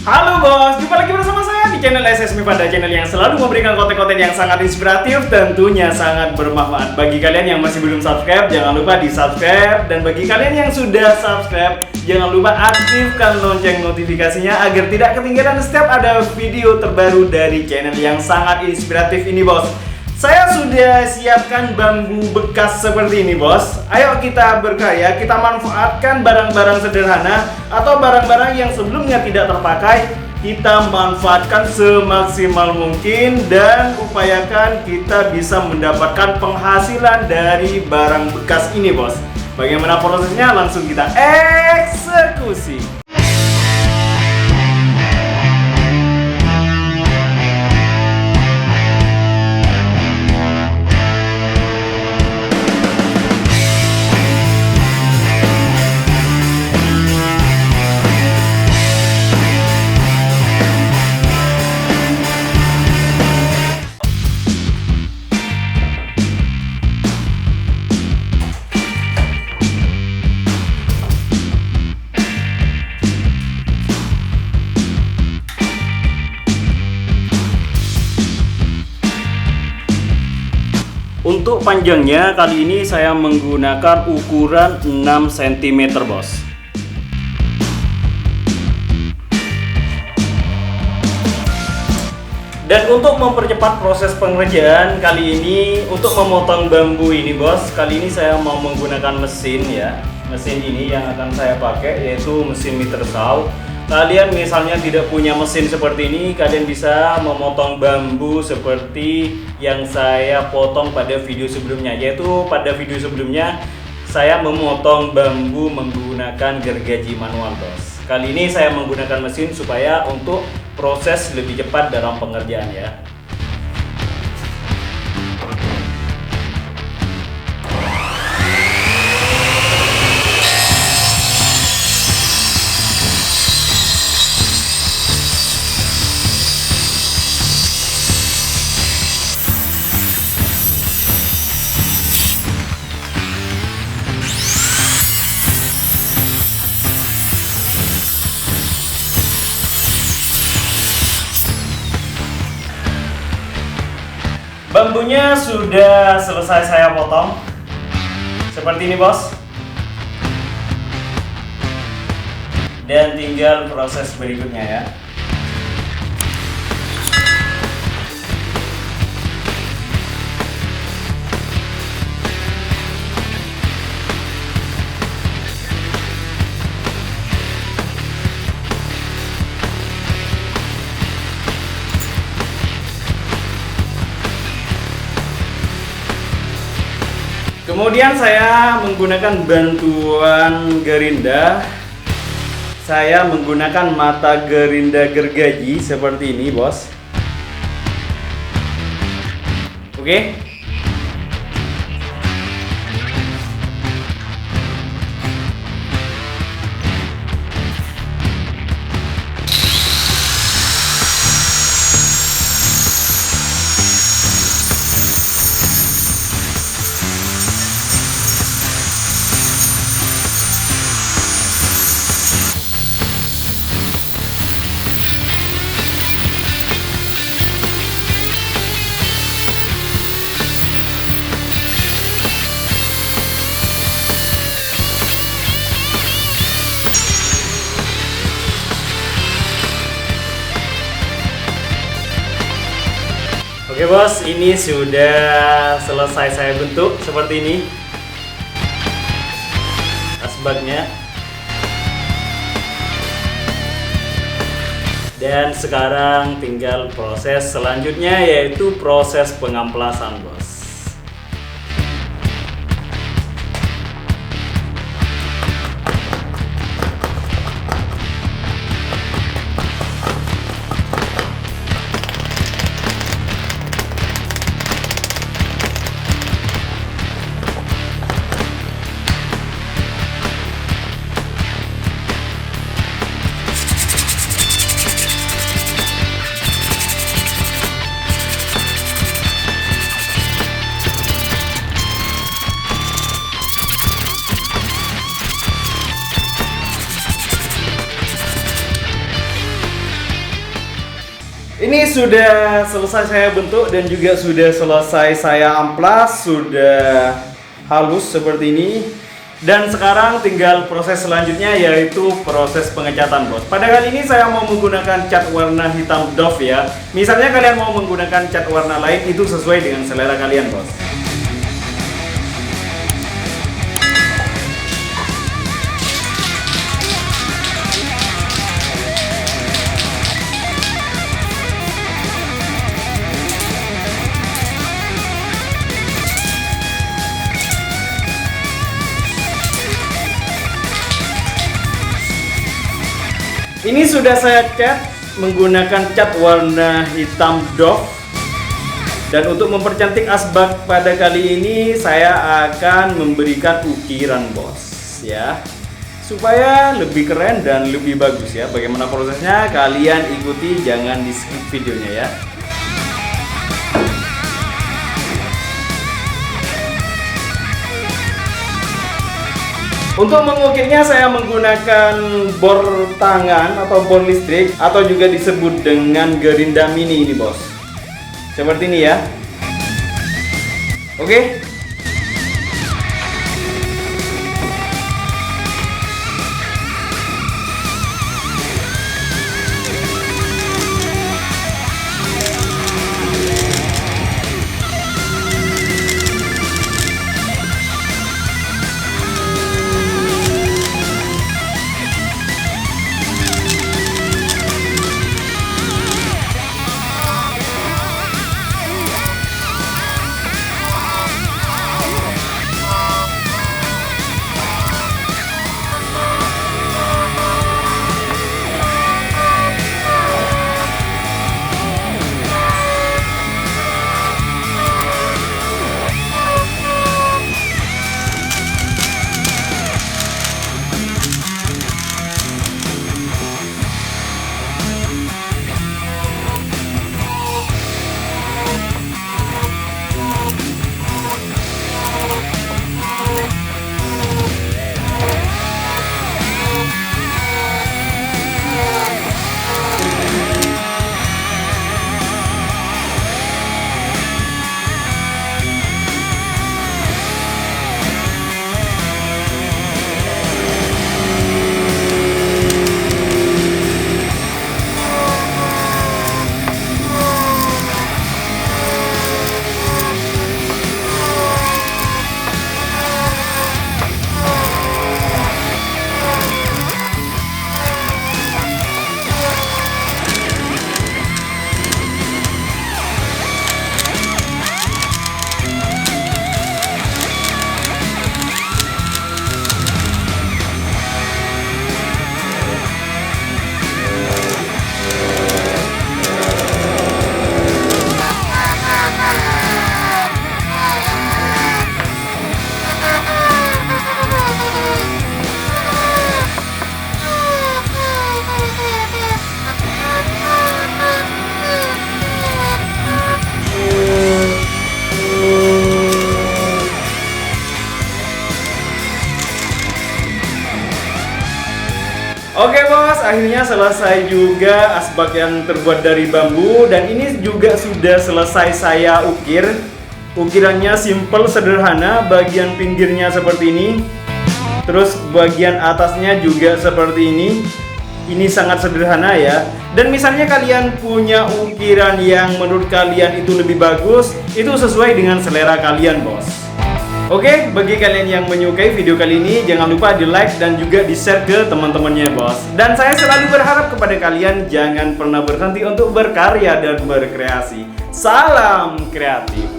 Halo bos, jumpa lagi bersama saya di channel SSMI Panda, channel yang selalu memberikan konten-konten yang sangat inspiratif, tentunya sangat bermanfaat. Bagi kalian yang masih belum subscribe, jangan lupa di subscribe. Dan bagi kalian yang sudah subscribe, jangan lupa aktifkan lonceng notifikasinya agar tidak ketinggalan setiap ada video terbaru dari channel yang sangat inspiratif ini bos. Saya sudah siapkan bambu bekas seperti ini bos. Ayo kita berkarya, kita manfaatkan barang-barang sederhana atau barang-barang yang sebelumnya tidak terpakai. Kita manfaatkan semaksimal mungkin dan upayakan kita bisa mendapatkan penghasilan dari barang bekas ini bos. Bagaimana prosesnya? Langsung kita eksekusi. Untuk panjangnya kali ini saya menggunakan ukuran 6 cm bos. Dan untuk mempercepat proses pengerjaan kali ini, untuk memotong bambu ini bos, kali ini saya mau menggunakan mesin ya. Mesin ini yang akan saya pakai yaitu mesin meter saw. Kalian misalnya tidak punya mesin seperti ini, kalian bisa memotong bambu seperti yang saya potong pada video sebelumnya. Yaitu pada video sebelumnya saya memotong bambu menggunakan gergaji manual bos. Kali ini saya menggunakan mesin supaya untuk proses lebih cepat dalam pengerjaan ya. Bambunya sudah selesai saya potong seperti ini bos. Dan tinggal proses berikutnya ya. Kemudian saya menggunakan bantuan gerinda. Saya menggunakan mata gerinda gergaji seperti ini, bos. Oke. Oke bos, ini sudah selesai saya bentuk seperti ini asbaknya. Dan sekarang tinggal proses selanjutnya yaitu proses pengamplasan bos. Ini sudah selesai saya bentuk dan juga sudah selesai saya amplas, sudah halus seperti ini. Dan sekarang tinggal proses selanjutnya yaitu proses pengecatan, bos. Pada kali ini saya mau menggunakan cat warna hitam doff ya. Misalnya kalian mau menggunakan cat warna lain, itu sesuai dengan selera kalian, bos. Ini sudah saya cat menggunakan cat warna hitam doff. Dan untuk mempercantik asbak pada kali ini saya akan memberikan ukiran, bos, ya. Supaya lebih keren dan lebih bagus ya. Bagaimana prosesnya? Kalian ikuti, jangan di-skip videonya ya. Untuk mengukirnya saya menggunakan bor tangan atau bor listrik atau juga disebut dengan gerinda mini ini, bos. Seperti ini ya. Oke. Oke bos, akhirnya selesai juga asbak yang terbuat dari bambu. Dan ini juga sudah selesai saya ukir. Ukirannya simple, sederhana. Bagian pinggirnya seperti ini, terus bagian atasnya juga seperti ini. Ini sangat sederhana ya. Dan misalnya kalian punya ukiran yang menurut kalian itu lebih bagus, itu sesuai dengan selera kalian, bos. Oke, bagi kalian yang menyukai video kali ini, jangan lupa di like dan juga di share ke teman-temannya, bos. Dan saya selalu berharap kepada kalian jangan pernah berhenti untuk berkarya dan berkreasi. Salam kreatif.